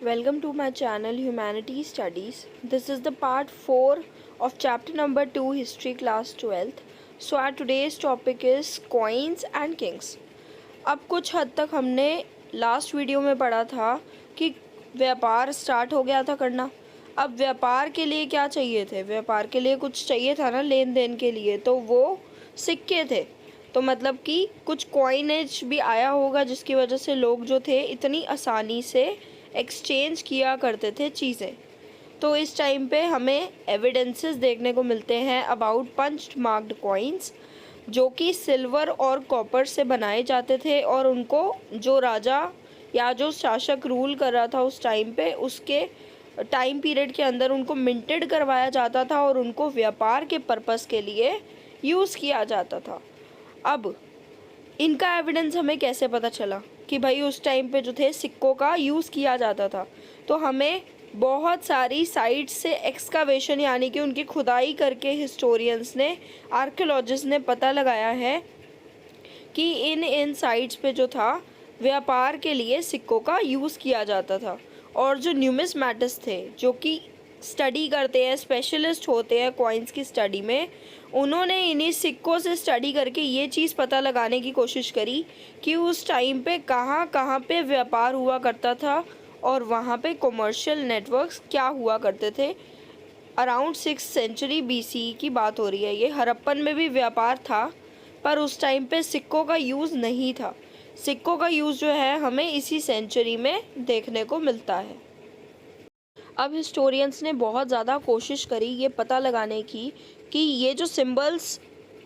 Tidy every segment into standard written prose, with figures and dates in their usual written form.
Welcome to my channel Humanity Studies. This is the part 4 of chapter number 2 History class 12th. So our today's topic is coins and kings. अब कुछ हद तक हमने last video में पढ़ा था कि व्यापार स्टार्ट हो गया था करना। अब व्यापार के लिए क्या चाहिए थे? व्यापार के लिए कुछ चाहिए था ना, लेन देन के लिए, तो वो सिक्के थे। तो मतलब कि कुछ कॉइनेज भी आया होगा जिसकी वजह से लोग जो थे इतनी आसानी से एक्सचेंज किया करते थे चीज़ें। तो इस टाइम पे हमें एविडेंसेस देखने को मिलते हैं अबाउट पंच्ड मार्क्ड कॉइन्स, जो कि सिल्वर और कॉपर से बनाए जाते थे और उनको जो राजा या जो शासक रूल कर रहा था उस टाइम पे, उसके टाइम पीरियड के अंदर उनको मिंटेड करवाया जाता था और उनको व्यापार के पर्पस के लिए यूज़ किया जाता था। अब इनका एविडेंस हमें कैसे पता चला कि भाई उस टाइम पे जो थे सिक्कों का यूज़ किया जाता था? तो हमें बहुत सारी साइट्स से एक्सकावेशन यानी कि उनकी खुदाई करके हिस्टोरियंस ने, आर्कियोलॉजिस्ट ने पता लगाया है कि इन साइट्स पे जो था व्यापार के लिए सिक्कों का यूज़ किया जाता था। और जो न्यूमिस्मैटिस्ट थे, जो कि स्टडी करते हैं, स्पेशलिस्ट होते हैं कॉइन्स की स्टडी में, उन्होंने इन्हीं सिक्कों से स्टडी करके ये चीज़ पता लगाने की कोशिश करी कि उस टाइम पे कहाँ कहाँ पे व्यापार हुआ करता था और वहाँ पे कमर्शियल नेटवर्क्स क्या हुआ करते थे। अराउंड 6th सेंचुरी BCE की बात हो रही है। ये हड़प्पन में भी व्यापार था, पर उस टाइम पे सिक्कों का यूज़ नहीं था। सिक्कों का यूज़ जो है हमें इसी सेंचुरी में देखने को मिलता है। अब हिस्टोरियंस ने बहुत ज़्यादा कोशिश करी ये पता लगाने की कि ये जो सिंबल्स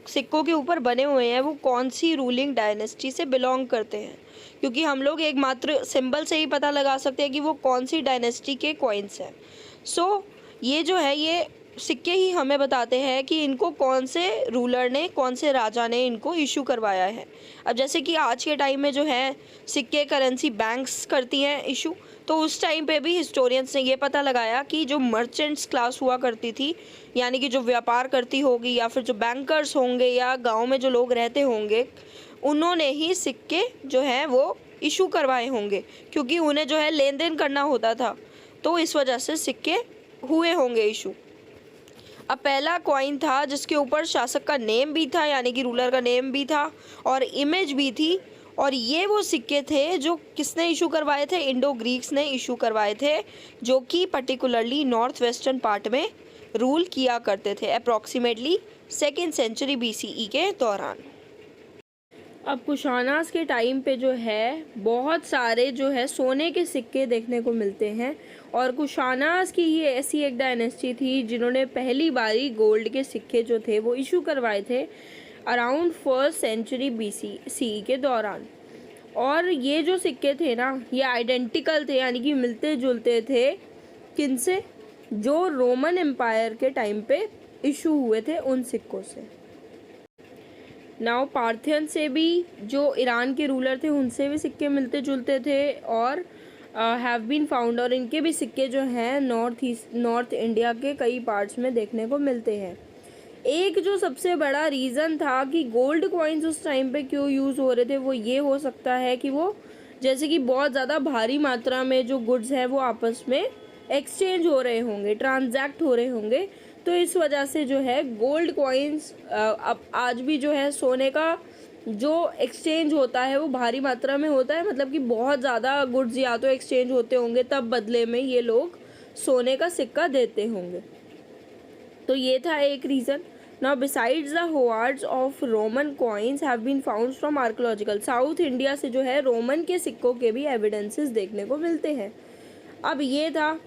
सिक्कों के ऊपर बने हुए हैं वो कौन सी रूलिंग डायनेस्टी से बिलोंग करते हैं, क्योंकि हम लोग एकमात्र सिंबल से ही पता लगा सकते हैं कि वो कौन सी डायनेस्टी के कॉइन्स हैं। सो ये जो है ये सिक्के ही हमें बताते हैं कि इनको कौन से रूलर ने, कौन से राजा ने इनको इशू करवाया है। अब जैसे कि आज के टाइम में जो है सिक्के करेंसी बैंक्स करती हैं इशू, तो उस टाइम पे भी हिस्टोरियंस ने ये पता लगाया कि जो मर्चेंट्स क्लास हुआ करती थी, यानी कि जो व्यापार करती होगी या फिर जो बैंकर्स होंगे या गांव में जो लोग रहते होंगे, उन्होंने ही सिक्के जो हैं वो इशू करवाए होंगे, क्योंकि उन्हें जो है लेन देन करना होता था, तो इस वजह से सिक्के हुए होंगे इशू। अब पहला कॉइन था जिसके ऊपर शासक का नेम भी था, यानी कि रूलर का नेम भी था और इमेज भी थी, और ये वो सिक्के थे जो किसने इशू करवाए थे? इंडो ग्रीक्स ने इशू करवाए थे, जो कि पर्टिकुलरली नॉर्थ वेस्टर्न पार्ट में रूल किया करते थे अप्रॉक्सीमेटली 2nd सेंचुरी BCE के दौरान। अब कुशानास के टाइम पे जो है बहुत सारे जो है सोने के सिक्के देखने को मिलते हैं, और कुशानास की ये ऐसी एक डायनेस्टी थी जिन्होंने पहली बारी गोल्ड के सिक्के जो थे वो इशू करवाए थे अराउंड 1st सेंचुरी BCE के दौरान। और ये जो सिक्के थे ना, ये आइडेंटिकल थे, यानी कि मिलते जुलते थे किनसे? जो रोमन एम्पायर के टाइम पे इशू हुए थे उन सिक्कों से। नाउ पार्थियन से भी, जो ईरान के रूलर थे, उनसे भी सिक्के मिलते जुलते थे और हैव बीन फाउंड, और इनके भी सिक्के जो हैं नॉर्थ इंडिया के कई पार्ट्स में देखने को मिलते हैं। एक जो सबसे बड़ा रीज़न था कि गोल्ड कॉइन्स उस टाइम पे क्यों यूज़ हो रहे थे, वो ये हो सकता है कि वो जैसे कि बहुत ज़्यादा भारी मात्रा में जो गुड्स हैं वो आपस में एक्सचेंज हो रहे होंगे, ट्रांजैक्ट हो रहे होंगे, तो इस वजह से जो है गोल्ड कॉइन्स अब आज भी जो है सोने का जो एक्सचेंज होता है वो भारी मात्रा में होता है, मतलब कि बहुत ज़्यादा गुड्स या तो एक्सचेंज होते होंगे, तब बदले में ये लोग सोने का सिक्का देते होंगे। तो ये था एक reason. Now besides the hoards of Roman coins have been found from archaeological, south India से जो है रोमन के सिक्कों के भी एविडेंसेस देखने को मिलते हैं। अब ये था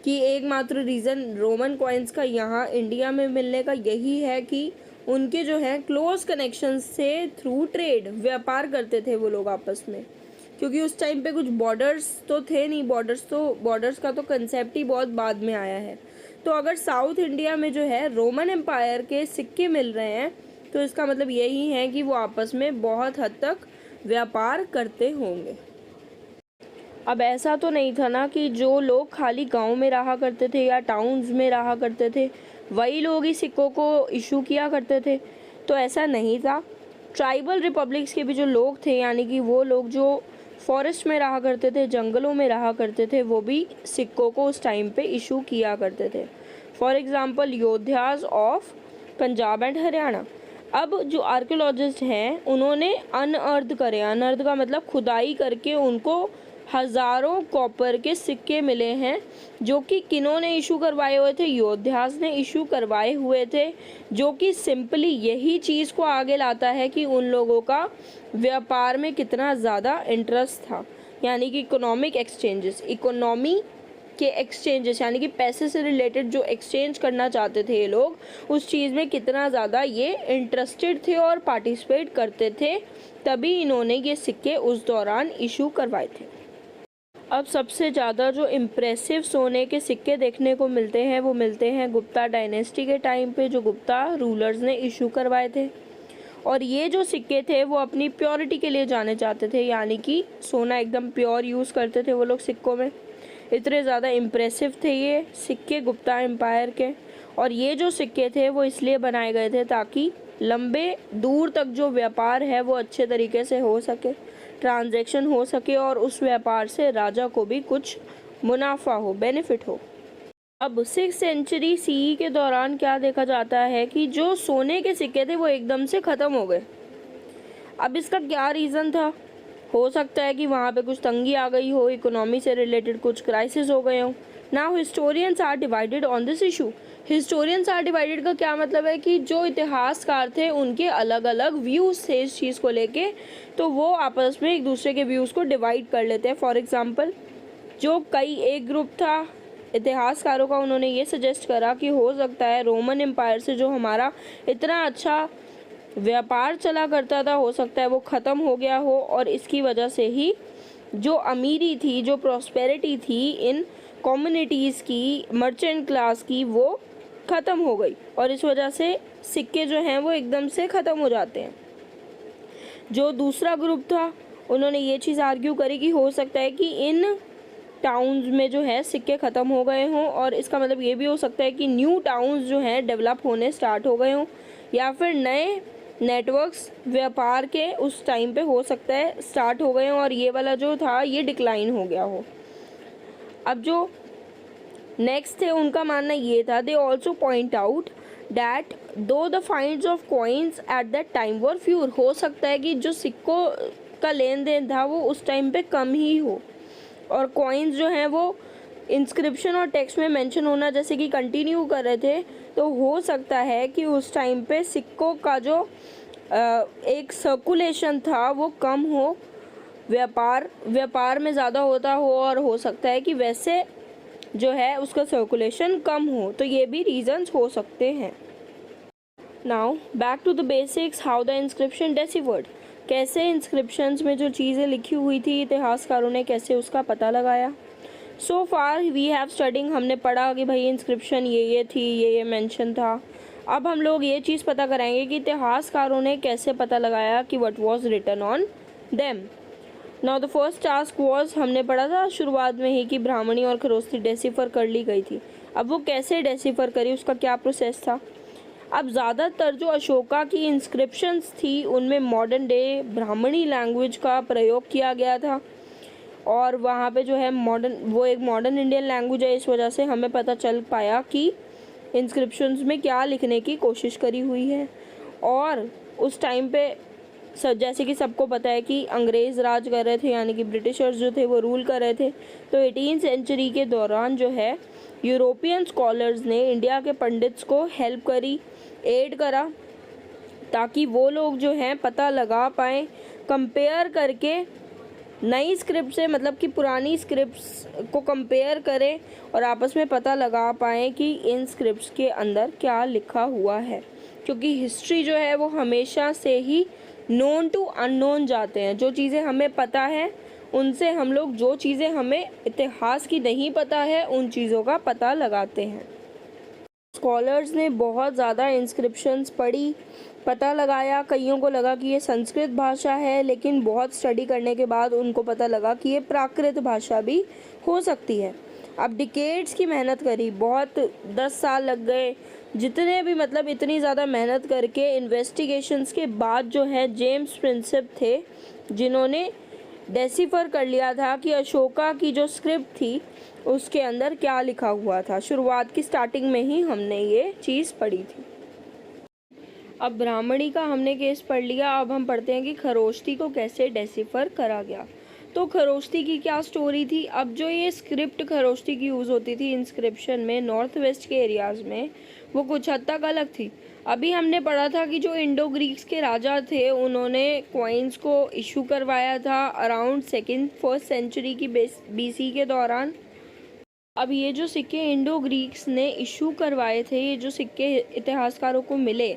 कि एकमात्र रीज़न रोमन कॉइन्स का यहाँ इंडिया में मिलने का यही है कि उनके जो है क्लोज कनेक्शन से थ्रू ट्रेड व्यापार करते थे वो लोग आपस में, क्योंकि उस टाइम पे कुछ बॉर्डर्स तो थे नहीं, बॉर्डर्स का तो कंसेप्ट ही बहुत बाद में आया है। तो अगर साउथ इंडिया में जो है रोमन एम्पायर के सिक्के मिल रहे हैं तो इसका मतलब यही है कि वो आपस में बहुत हद तक व्यापार करते होंगे। अब ऐसा तो नहीं था ना कि जो लोग खाली गांव में रहा करते थे या टाउन्स में रहा करते थे वही लोग ही सिक्कों को इशू किया करते थे, तो ऐसा नहीं था। ट्राइबल रिपब्लिक्स के भी जो लोग थे, यानी कि वो लोग जो फॉरेस्ट में रहा करते थे, जंगलों में रहा करते थे, वो भी सिक्कों को उस टाइम पे इशू किया करते थे। For example योद्धास of Punjab and Haryana. अब जो आर्कियोलॉजिस्ट हैं उन्होंने अनअर्थ करे, अनअर्थ का मतलब खुदाई करके उनको हज़ारों कॉपर के सिक्के मिले हैं, जो कि किन्होंने इशू करवाए हुए थे, योद्धास ने इशू करवाए हुए थे, जो कि सिंपली यही चीज़ को आगे लाता है कि उन लोगों का व्यापार में कितना ज़्यादा इंटरेस्ट था, यानी कि इकोनॉमिक एक्सचेंजेस, इकोनॉमी के एक्सचेंजेस, यानी कि पैसे से रिलेटेड जो एक्सचेंज करना चाहते थे ये लोग, उस चीज़ में कितना ज़्यादा ये इंटरेस्टेड थे और पार्टिसिपेट करते थे, तभी इन्होंने ये सिक्के उस दौरान इशू करवाए थे। अब सबसे ज़्यादा जो इम्प्रेसिव सोने के सिक्के देखने को मिलते हैं वो मिलते हैं गुप्ता डायनेस्टी के टाइम पे, जो गुप्ता रूलर्स ने इशू करवाए थे। और ये जो सिक्के थे वो अपनी प्योरिटी के लिए जाने जाते थे, यानी कि सोना एकदम प्योर यूज़ करते थे वो लोग सिक्कों में। इतने ज़्यादा इम्प्रेसिव थे ये सिक्के गुप्ता एम्पायर के। और ये जो सिक्के थे वो इसलिए बनाए गए थे ताकि लंबे दूर तक जो व्यापार है वो अच्छे तरीके से हो सके, ट्रांजैक्शन हो सके और उस व्यापार से राजा को भी कुछ मुनाफा हो, बेनिफिट हो। अब 6th सेंचुरी सीई के दौरान क्या देखा जाता है कि जो सोने के सिक्के थे वो एकदम से ख़त्म हो गए। अब इसका क्या रीज़न था? हो सकता है कि वहाँ पे कुछ तंगी आ गई हो, इकोनॉमी से रिलेटेड कुछ क्राइसिस हो गए हो। Now historians are divided on this issue. Historians are divided का क्या मतलब है कि जो इतिहासकार थे उनके अलग अलग व्यूज़ थे इस चीज़ को लेके, तो वो आपस में एक दूसरे के व्यूज़ को डिवाइड कर लेते हैं। फॉर एग्जांपल जो एक ग्रुप था इतिहासकारों का, उन्होंने ये सजेस्ट करा कि हो सकता है रोमन एम्पायर से जो हमारा इतना अच्छा व्यापार चला करता था, हो सकता है वो ख़त्म हो गया हो, और इसकी वजह से ही जो अमीरी थी, जो प्रॉस्पेरिटी थी इन कम्युनिटीज़ की, मर्चेंट क्लास की, वो ख़त्म हो गई और इस वजह से सिक्के जो हैं वो एकदम से ख़त्म हो जाते हैं। जो दूसरा ग्रुप था उन्होंने ये चीज़ आर्ग्यू करी कि हो सकता है कि इन टाउन्स में जो है सिक्के ख़त्म हो गए हों, और इसका मतलब ये भी हो सकता है कि न्यू टाउन्स जो हैं डेवलप होने स्टार्ट हो गए हों, या फिर नए नेटवर्क्स व्यापार के उस टाइम पे हो सकता है स्टार्ट हो गए हों और ये वाला जो था ये डिक्लाइन हो गया हो। अब जो नेक्स्ट थे उनका मानना ये था, they also point out that though the finds of coins at that time were fewer. हो सकता है कि जो सिक्कों का लेन देन था वो उस टाइम पे कम ही हो, और कॉइन्स जो हैं वो इंस्क्रिप्शन और टेक्स्ट में मेंशन होना जैसे कि कंटिन्यू कर रहे थे, तो हो सकता है कि उस टाइम पे सिक्कों का जो एक सर्कुलेशन था वो कम हो, व्यापार में ज़्यादा होता हो, और हो सकता है कि वैसे जो है उसका सर्कुलेशन कम हो, तो ये भी रीजंस हो सकते हैं। Now back to the basics, how the inscription deciphered. कैसे इंस्क्रिप्शंस में जो चीज़ें लिखी हुई थी इतिहासकारों ने कैसे उसका पता लगाया। सो फार वी हैव स्टडिंग, हमने पढ़ा कि भाई इंस्क्रिप्शन ये थी, ये मेंशन था। अब हम लोग ये चीज़ पता कराएंगे कि इतिहासकारों ने कैसे पता लगाया कि what was written on them. Now the first task was, हमने पढ़ा था शुरुआत में ही कि ब्राह्मणी और खरोस्ती डेसिफर कर ली गई थी। अब वो कैसे डेसिफर करी, उसका क्या प्रोसेस था। अब ज़्यादातर जो अशोका की इंस्क्रिप्शंस थी उनमें मॉडर्न डे ब्राह्मणी लैंग्वेज का प्रयोग किया गया था, और वहाँ पे जो है वो एक मॉडर्न इंडियन लैंग्वेज है, इस वजह से हमें पता चल पाया कि इंस्क्रिप्शंस में क्या लिखने की कोशिश करी हुई है। और उस टाइम पे जैसे कि सबको पता है कि अंग्रेज़ राज कर रहे थे, यानी कि ब्रिटिशर्स जो थे वो रूल कर रहे थे। तो 18th सेंचुरी के दौरान जो है यूरोपियन स्कॉलर्स ने इंडिया के पंडित्स को हेल्प करी, एड करा, ताकि वो लोग जो हैं पता लगा पाएँ, कंपेयर करके नई स्क्रिप्ट से, मतलब कि पुरानी स्क्रिप्ट्स को कंपेयर करें और आपस में पता लगा पाएँ कि इन स्क्रिप्ट्स के अंदर क्या लिखा हुआ है। क्योंकि हिस्ट्री जो है वो हमेशा से ही नोन टू अननोन जाते हैं। जो चीज़ें हमें पता है उनसे हम लोग जो चीज़ें हमें इतिहास की नहीं पता है उन चीज़ों का पता लगाते हैं। स्कॉलर्स ने बहुत ज़्यादा इंस्क्रिप्शंस पढ़ी, पता लगाया। कईयों को लगा कि ये संस्कृत भाषा है, लेकिन बहुत स्टडी करने के बाद उनको पता लगा कि ये प्राकृत भाषा भी हो सकती है। अब डिकेड्स की मेहनत करी, बहुत 10 साल लग गए, जितने भी मतलब इतनी ज़्यादा मेहनत करके इन्वेस्टिगेशंस के बाद जो है जेम्स प्रिंसेप थे जिन्होंने डेसिफर कर लिया था कि अशोका की जो स्क्रिप्ट थी उसके अंदर क्या लिखा हुआ था। शुरुआत की स्टार्टिंग में ही हमने ये चीज़ पढ़ी थी। अब ब्राह्मणी का हमने केस पढ़ लिया। अब हम पढ़ते हैं कि खरोष्टी को कैसे डेसिफर करा गया। तो खरोष्टी की क्या स्टोरी थी। अब जो ये स्क्रिप्ट खरोष्टी की यूज़ होती थी इंस्क्रिप्शन में नॉर्थ वेस्ट के एरियाज़ में, वो कुछ हद तक अलग थी। अभी हमने पढ़ा था कि जो इंडो ग्रीक्स के राजा थे उन्होंने कॉइन्स को इशू करवाया था अराउंड फर्स्ट सेंचुरी की BC के दौरान। अब ये जो सिक्के इंडो ग्रीक्स ने इशू करवाए थे, ये जो सिक्के इतिहासकारों को मिले,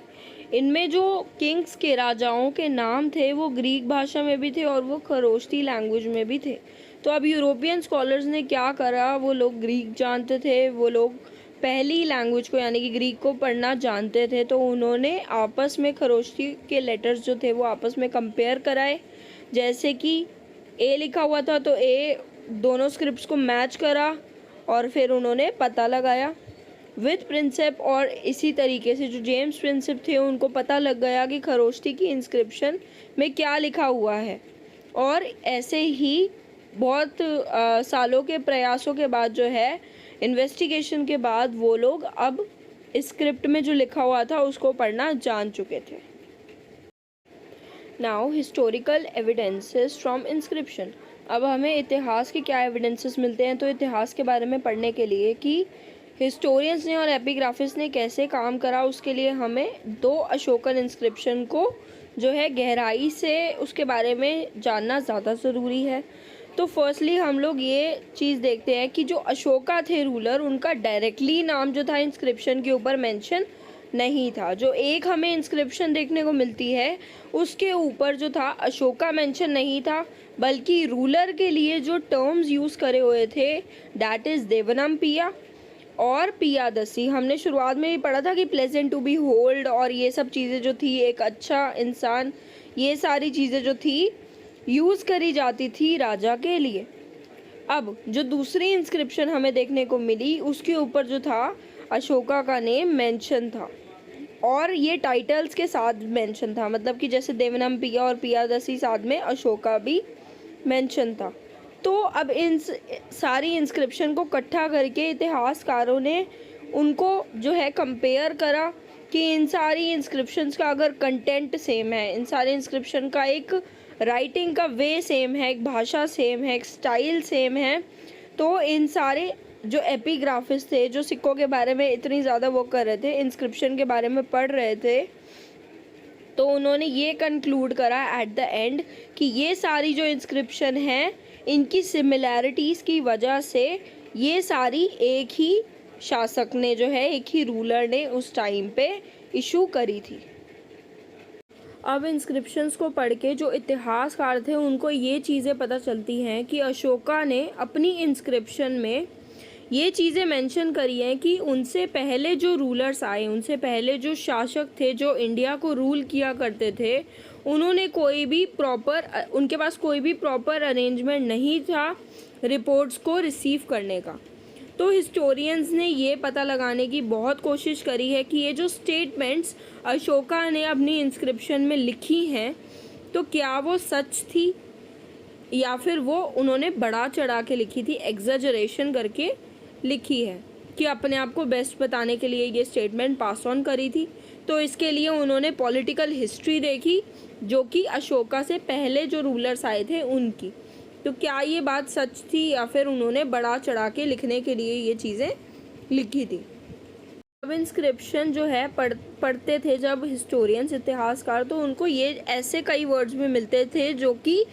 इनमें जो किंग्स के राजाओं के नाम थे वो ग्रीक भाषा में भी थे और वो खरोष्टी लैंग्वेज में भी थे। तो अब यूरोपियन स्कॉलर्स ने क्या करा, वो लोग ग्रीक जानते थे, वो लोग पहली लैंग्वेज को यानी कि ग्रीक को पढ़ना जानते थे, तो उन्होंने आपस में खरोष्टी के लेटर्स जो थे वो आपस में कंपेयर कराए। जैसे कि ए लिखा हुआ था तो ए दोनों स्क्रिप्ट्स को मैच करा और फिर उन्होंने पता लगाया विथ प्रिंसेप। और इसी तरीके से जो जेम्स प्रिंसेप थे उनको पता लग गया कि खरोष्टी की इंस्क्रिप्शन में क्या लिखा हुआ है। और ऐसे ही बहुत सालों के प्रयासों के बाद जो है, इन्वेस्टिगेशन के बाद, वो लोग अब स्क्रिप्ट में जो लिखा हुआ था उसको पढ़ना जान चुके थे। Now historical evidences from inscription. अब हमें इतिहास के क्या एविडेंसेस मिलते हैं। तो इतिहास के बारे में पढ़ने के लिए कि हिस्टोरियंस ने और एपिग्राफिस्ट ने कैसे काम करा, उसके लिए हमें 2 अशोकन इंस्क्रिप्शन को जो है गहराई से उसके बारे में जानना ज़्यादा ज़रूरी है। तो फर्स्टली हम लोग ये चीज़ देखते हैं कि जो अशोका थे रूलर, उनका डायरेक्टली नाम जो था इंस्क्रिप्शन के ऊपर मेंशन नहीं था। जो एक हमें इंस्क्रिप्शन देखने को मिलती है उसके ऊपर जो था अशोका मेंशन नहीं था, बल्कि रूलर के लिए जो टर्म्स यूज़ करे हुए थे दैट इज़ देवनमपिया और पियादसी। हमने शुरुआत में ही पढ़ा था कि प्लेजेंट टू बी होल्ड और ये सब चीज़ें जो थी, एक अच्छा इंसान, ये सारी चीज़ें जो थी यूज़ करी जाती थी राजा के लिए। अब जो दूसरी इंस्क्रिप्शन हमें देखने को मिली उसके ऊपर जो था अशोका का नेम मेंशन था और ये टाइटल्स के साथ मेंशन था, मतलब कि जैसे देवनमपिया और पियादसी साथ में अशोका भी मेंशन था। तो अब इन सारी इंस्क्रिप्शन को इकट्ठा करके इतिहासकारों ने उनको जो है कंपेयर करा कि इन सारी इंस्क्रिप्शंस का अगर कंटेंट सेम है, इन सारे इंस्क्रिप्शन का एक राइटिंग का वे सेम है, एक भाषा सेम है, एक स्टाइल सेम है, तो इन सारे जो एपिग्राफिस्ट थे, जो सिक्कों के बारे में इतनी ज़्यादा वो कर रहे थे, इंस्क्रिप्शन के बारे में पढ़ रहे थे, तो उन्होंने ये कंक्लूड करा एट द एंड कि ये सारी जो इंस्क्रिप्शन हैं इनकी सिमिलैरिटीज़ की वजह से ये सारी एक ही शासक ने जो है, एक ही रूलर ने उस टाइम पे इशू करी थी। अब इंस्क्रिप्शंस को पढ़ के जो इतिहासकार थे उनको ये चीज़ें पता चलती हैं कि अशोका ने अपनी इंस्क्रिप्शन में ये चीज़ें मेंशन करी हैं कि उनसे पहले जो रूलर्स आए, उनसे पहले जो शासक थे जो इंडिया को रूल किया करते थे, उन्होंने उनके पास कोई भी प्रॉपर अरेंजमेंट नहीं था रिपोर्ट्स को रिसीव करने का। तो हिस्टोरियंस ने ये पता लगाने की बहुत कोशिश करी है कि ये जो स्टेटमेंट्स अशोका ने अपनी इंस्क्रिप्शन में लिखी हैं तो क्या वो सच थी या फिर वो उन्होंने बढ़ा चढ़ा के लिखी थी, एग्जैजरेशन करके लिखी है कि अपने आप को बेस्ट बताने के लिए ये स्टेटमेंट पास ऑन करी थी। तो इसके लिए उन्होंने पॉलिटिकल हिस्ट्री देखी जो कि अशोका से पहले जो रूलर्स आए थे उनकी, तो क्या ये बात सच थी या फिर उन्होंने बढ़ा चढ़ा के लिखने के लिए ये चीज़ें लिखी थी। अब इंस्क्रिप्शन जो है पढ़ते थे जब हिस्टोरियंस, इतिहासकार, तो उनको ये ऐसे कई वर्ड्स में मिलते थे जो कि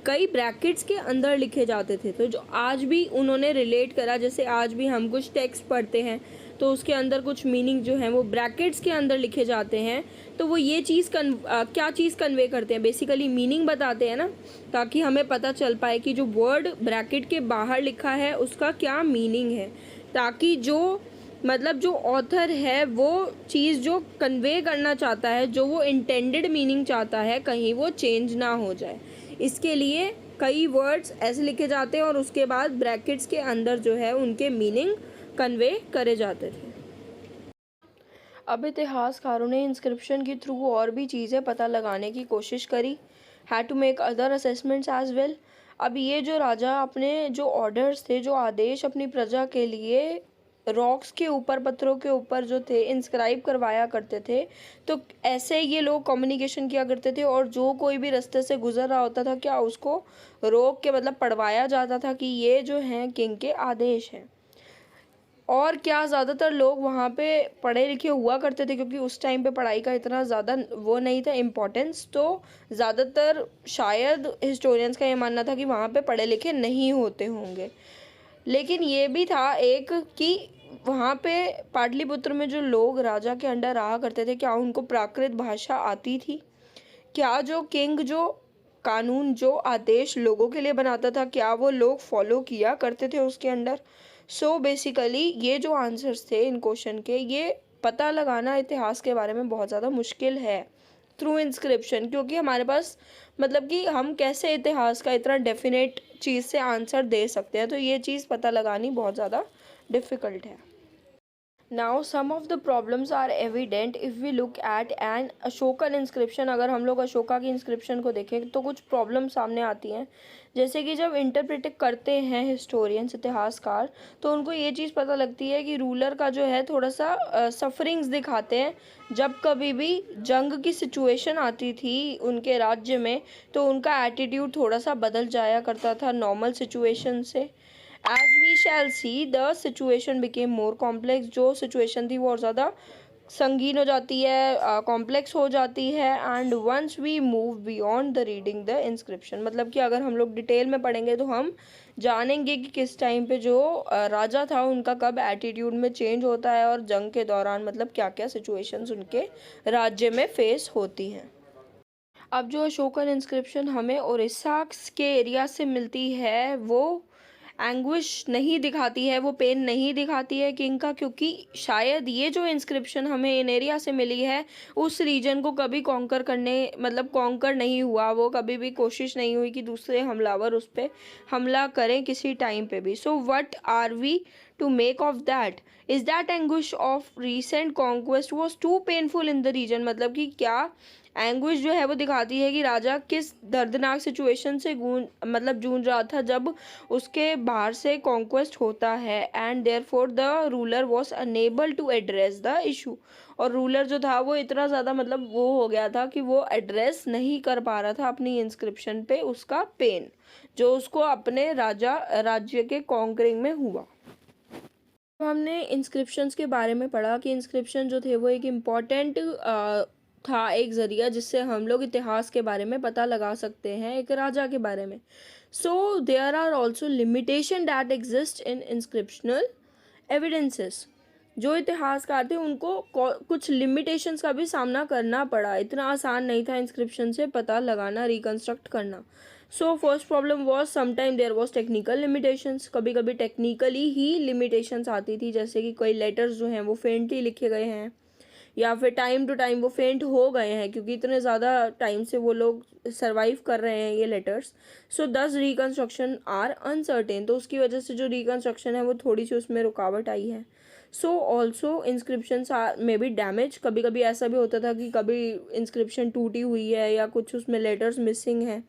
कई ब्रैकेट्स के अंदर लिखे जाते थे। तो जो आज भी उन्होंने रिलेट करा, जैसे आज भी हम कुछ टेक्स्ट पढ़ते हैं तो उसके अंदर कुछ मीनिंग जो है वो ब्रैकेट्स के अंदर लिखे जाते हैं, तो वो ये चीज़ क्या चीज़ कन्वे करते हैं, बेसिकली मीनिंग बताते हैं ना, ताकि हमें पता चल पाए कि जो वर्ड ब्रैकेट के बाहर लिखा है उसका क्या मीनिंग है, ताकि जो ऑथर है वो चीज़ जो कन्वे करना चाहता है, जो वो इंटेंडेड मीनिंग चाहता है, कहीं वो चेंज ना हो जाए। इसके लिए कई वर्ड्स ऐसे लिखे जाते हैं और उसके बाद ब्रैकेट्स के अंदर जो है उनके मीनिंग कन्वे करे जाते थे। अब इतिहासकारों ने इंस्क्रिप्शन के थ्रू और भी चीज़ें पता लगाने की कोशिश करी, had to make other assessments as well. अब ये जो राजा अपने जो ऑर्डर्स थे, जो आदेश अपनी प्रजा के लिए रॉक्स के ऊपर, पत्थरों के ऊपर जो थे इंस्क्राइब करवाया करते थे, तो ऐसे ये लोग कम्युनिकेशन किया करते थे। और जो कोई भी रास्ते से गुजर रहा होता था, क्या उसको रोक के मतलब पढ़वाया जाता था कि ये जो हैं किंग के आदेश हैं। और क्या ज़्यादातर लोग वहाँ पे पढ़े लिखे हुआ करते थे, क्योंकि उस टाइम पे पढ़ाई का इतना ज़्यादा वो नहीं था इम्पोर्टेंस, तो ज़्यादातर शायद हिस्टोरियंस का ये मानना था कि वहाँ पे पढ़े लिखे नहीं होते होंगे। लेकिन ये भी था एक कि वहाँ पे पाटलिपुत्र में जो लोग राजा के अंडर रहा करते थे, क्या उनको प्राकृत भाषा आती थी? क्या जो किंग जो कानून, जो आदेश लोगों के लिए बनाता था, क्या वो लोग फॉलो किया करते थे उसके अंडर? सो बेसिकली ये जो आंसर्स थे इन क्वेश्चन के, ये पता लगाना इतिहास के बारे में बहुत ज़्यादा मुश्किल है थ्रू इंस्क्रिप्शन, क्योंकि हमारे पास मतलब कि हम कैसे इतिहास का इतना डेफिनेट चीज़ से आंसर दे सकते हैं, तो ये चीज़ पता लगानी बहुत ज़्यादा डिफ़िकल्ट है। Now some of the problems are evident if we look at an Ashokan inscription. अगर हम लोग अशोका की इंस्क्रिप्शन को देखें तो कुछ प्रॉब्लम सामने आती हैं, जैसे कि जब इंटरप्रेट करते हैं हिस्टोरियंस, इतिहासकार, तो उनको ये चीज़ पता लगती है कि रूलर का जो है थोड़ा सा सफरिंग्स दिखाते हैं। जब कभी भी जंग की सिचुएशन आती थी उनके राज्य में, तो उनका एटीट्यूड थोड़ा सा बदल जाया करता था नॉर्मल सिचुएशन से। As we shall see, the situation became more complex। जो सिचुएशन थी वो और ज़्यादा संगीन हो जाती है, कॉम्प्लेक्स हो जाती है। And once we move beyond the reading the inscription, मतलब कि अगर हम लोग डिटेल में पढ़ेंगे तो हम जानेंगे कि किस टाइम पे जो राजा था उनका कब एटीट्यूड में चेंज होता है, और जंग के दौरान मतलब क्या क्या सिचुएशंस उनके राज्य में फेस होती हैं। अब जो अशोकन इंस्क्रिप्शन हमें उड़ीसा के एरिया से मिलती है, वो एंग्विश नहीं दिखाती है, वो पेन नहीं दिखाती है किंग का, क्योंकि शायद ये जो इंस्क्रिप्शन हमें इन एरिया से मिली है उस रीजन को कभी कॉन्कर करने, मतलब कॉन्कर नहीं हुआ, वो कभी भी कोशिश नहीं हुई कि दूसरे हमलावर उस पर हमला करें किसी टाइम पे भी। So what are we to make of that? Is that anguish of recent conquest was too painful in the region? मतलब कि क्या एंग्विश जो है वो दिखाती है कि राजा किस दर्दनाक सिचुएशन से जूझ रहा था जब उसके बाहर से कॉन्क्वेस्ट होता है। And therefore the ruler was unable to address the issue. और रूलर जो था वो इतना ज़्यादा मतलब वो हो गया था कि वो एड्रेस नहीं कर पा रहा था अपनी इंस्क्रिप्शन पे उसका पेन, जो उसको अपने राज्य के कॉन्करिंग में हुआ। हमने इंस्क्रिप्शंस के बारे में पढ़ा कि इंस्क्रिप्शन जो थे वो एक इम्पॉर्टेंट था, एक ज़रिया जिससे हम लोग इतिहास के बारे में पता लगा सकते हैं, एक राजा के बारे में। So there are also limitation that exist in inscriptional evidences. जो इतिहासकार थे उनको कुछ लिमिटेशंस का भी सामना करना पड़ा, इतना आसान नहीं था इंस्क्रिप्शन से पता लगाना, रिकन्स्ट्रक्ट करना। So first problem was sometime there was technical limitations. कभी कभी टेक्निकली ही लिमिटेशंस आती थी, जैसे कि कोई लेटर्स जो हैं वो फेंटली लिखे गए हैं, या फिर टाइम टू टाइम वो फेंट हो गए हैं क्योंकि इतने ज़्यादा टाइम से वो लोग सरवाइव कर रहे हैं ये लेटर्स। सो दस रिकन्स्ट्रक्शन आर अनसर्टेन, तो उसकी वजह से जो रिकन्स्ट्रक्शन है वो थोड़ी सी उसमें रुकावट आई है। So also inscriptions are may be damage. कभी कभी ऐसा भी होता था कि कभी इंस्क्रिप्शन टूटी हुई है या कुछ उसमें लेटर्स मिसिंग है।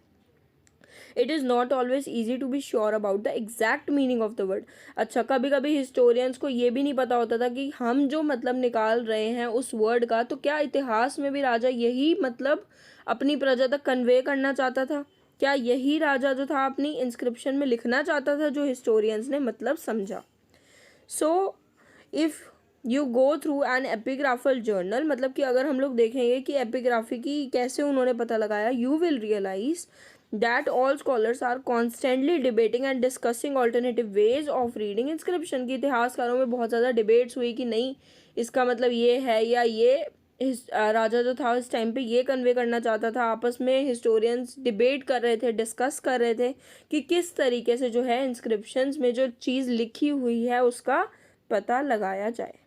It is not always easy to be sure about the exact meaning of the word. अच्छा, कभी कभी हिस्टोरियंस को ये भी नहीं पता होता था कि हम जो मतलब निकाल रहे हैं उस वर्ड का, तो क्या इतिहास में भी राजा यही मतलब अपनी प्रजा तक कन्वे करना चाहता था? क्या यही राजा जो था अपनी इंस्क्रिप्शन में लिखना चाहता था जो हिस्टोरियंस ने मतलब समझा? So if you go through an epigraphical journal, मतलब कि अगर हम लोग देखेंगे कि एपिग्राफी की कैसे उन्होंने पता लगाया, you will realise that all scholars are constantly debating and discussing alternative ways of reading inscription। की इतिहासकारों में बहुत ज़्यादा डिबेट्स हुई कि नहीं इसका मतलब ये है, या ये इस राजा जो था इस टाइम पे ये कन्वे करना चाहता था। आपस में हिस्टोरियंस डिबेट कर रहे थे, डिस्कस कर रहे थे कि किस तरीके से जो है इंस्क्रिप्शंस में जो चीज़ लिखी हुई है उसका पता लगाया जाए।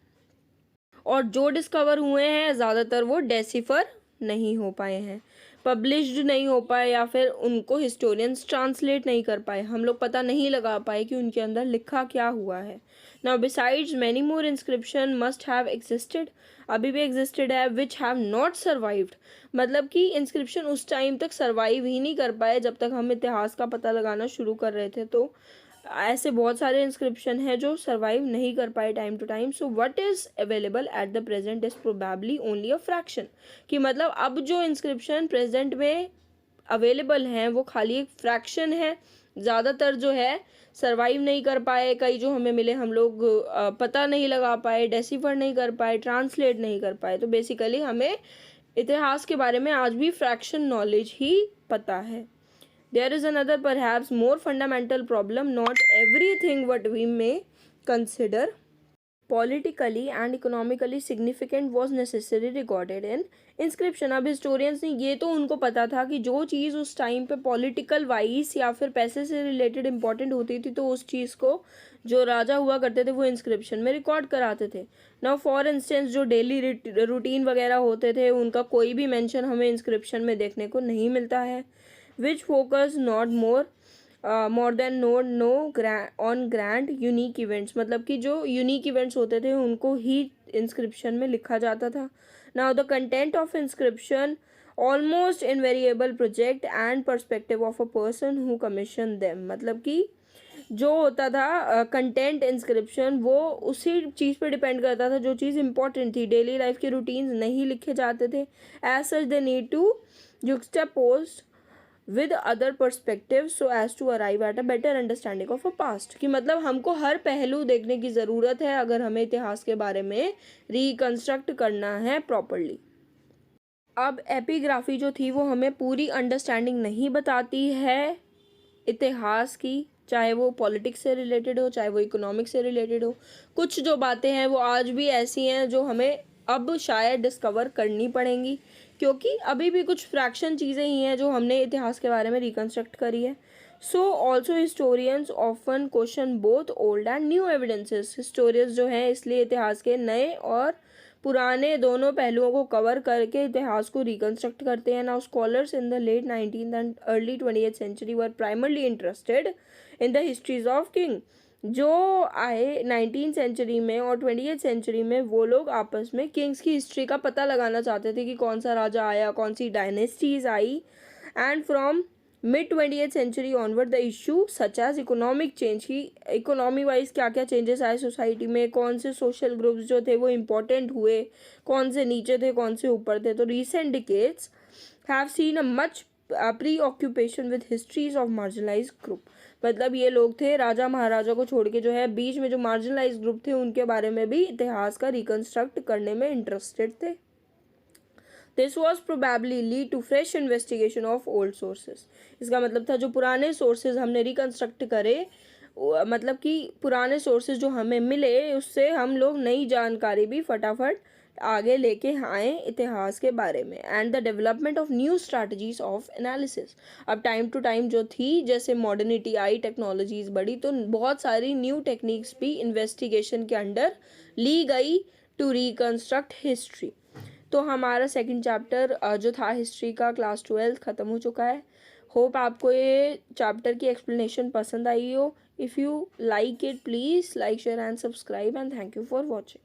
और जो डिस्कवर हुए हैं ज़्यादातर वो डेसिफर नहीं हो पाए हैं। पब्लिश्ड नहीं हो पाए या फिर उनको हिस्टोरियंस ट्रांसलेट नहीं कर पाए, हम लोग पता नहीं लगा पाए कि उनके अंदर लिखा क्या हुआ है। Now besides many more inscription must have existed, अभी भी एग्जिस्टेड है, विच हैव नॉट सर्वाइव्ड, मतलब कि इंस्क्रिप्शन उस टाइम तक सर्वाइव ही नहीं कर पाए जब तक हम इतिहास का पता लगाना शुरू कर रहे थे। तो ऐसे बहुत सारे इंस्क्रिप्शन हैं जो सर्वाइव नहीं कर पाए time to time. So what is available at the present is probably only a fraction, कि मतलब अब जो इंस्क्रिप्शन प्रेजेंट में अवेलेबल हैं वो खाली एक फ्रैक्शन है, ज़्यादातर जो है सर्वाइव नहीं कर पाए। कई जो हमें मिले हम लोग पता नहीं लगा पाए, डेसिफर नहीं कर पाए, ट्रांसलेट नहीं कर पाए। तो बेसिकली हमें इतिहास के बारे में आज भी फ्रैक्शन नॉलेज ही पता है। There is another perhaps more fundamental problem. Not everything what we may consider politically and economically significant was necessarily recorded in inscription. अब historians ने ये तो उनको पता था कि जो चीज़ उस टाइम पे political wise या फिर पैसे से related important होती थी तो उस चीज़ को जो राजा हुआ करते थे वो inscription में रिकॉर्ड कराते थे। Now for instance जो डेली रूटीन वगैरह होते थे उनका कोई भी मेंशन हमें inscription में देखने को नहीं मिलता है। which focus not more than on grand unique events, मतलब कि जो यूनिक इवेंट्स होते थे उनको ही इंस्क्रिप्शन में लिखा जाता था। Now the content of inscription almost invariable project and perspective of a person who commission them, मतलब कि जो होता था कंटेंट इंस्क्रिप्शन वो उसी चीज़ पे डिपेंड करता था जो चीज़ इंपॉर्टेंट थी। डेली लाइफ के रूटीन्स नहीं लिखे जाते थे। As such they need to juxtapose with other perspectives so as to arrive at a better understanding of a past, कि मतलब हमको हर पहलू देखने की ज़रूरत है अगर हमें इतिहास के बारे में रिकंस्ट्रक्ट करना है प्रॉपरली। अब एपिग्राफी जो थी वो हमें पूरी अंडरस्टैंडिंग नहीं बताती है इतिहास की, चाहे वो पॉलिटिक्स से रिलेटेड हो चाहे वो इकोनॉमिक्स से रिलेटेड हो। कुछ जो बातें हैं वो आज भी ऐसी हैं जो हमें अब शायद डिस्कवर करनी पड़ेंगी, क्योंकि अभी भी कुछ फ्रैक्शन चीज़ें ही हैं जो हमने इतिहास के बारे में रिकंस्ट्रक्ट करी है। So also historians often question both old and new evidences, historians जो हैं इसलिए इतिहास के नए और पुराने दोनों पहलुओं को कवर करके इतिहास को रिकंस्ट्रक्ट करते हैं। Now scholars in the late 19th and early 20th century were primarily interested in the histories of king, जो आए 19th सेंचुरी में और 20th सेंचुरी में वो लोग आपस में किंग्स की हिस्ट्री का पता लगाना चाहते थे कि कौन सा राजा आया, कौन सी डायनेस्टीज आई। And from mid 20th century onward the issue such as economic change, की इकोनॉमी वाइज क्या क्या चेंजेस आए सोसाइटी में, कौन से सोशल ग्रुप्स जो थे वो इम्पोर्टेंट हुए, कौन से नीचे थे कौन से ऊपर थे। तो recent decades have seen a much preoccupation with histories of marginalise group, मतलब ये लोग थे राजा महाराजा को छोड़ के जो है बीच में जो मार्जिनलाइज ग्रुप थे उनके बारे में भी इतिहास का रिकंस्ट्रक्ट करने में इंटरेस्टेड थे। This was probably lead to fresh investigation of old sources, इसका मतलब था जो पुराने सोर्सेज हमने रिकंस्ट्रक्ट करे, मतलब कि पुराने सोर्सेज जो हमें मिले उससे हम लोग नई जानकारी भी फटाफट आगे लेके आए इतिहास के बारे में। And the development of new strategies of analysis, अब टाइम टू टाइम जो थी जैसे मॉडर्निटी आई, टेक्नोलॉजीज बढ़ी, तो बहुत सारी न्यू टेक्निक्स भी इन्वेस्टिगेशन के अंडर ली गई टू रिकंस्ट्रक्ट हिस्ट्री। तो हमारा सेकंड चैप्टर जो था हिस्ट्री का क्लास 12 ख़त्म हो चुका है। होप आपको ये चैप्टर की एक्सप्लेनेशन पसंद आई हो। If you like it please like share and subscribe and thank you for watching.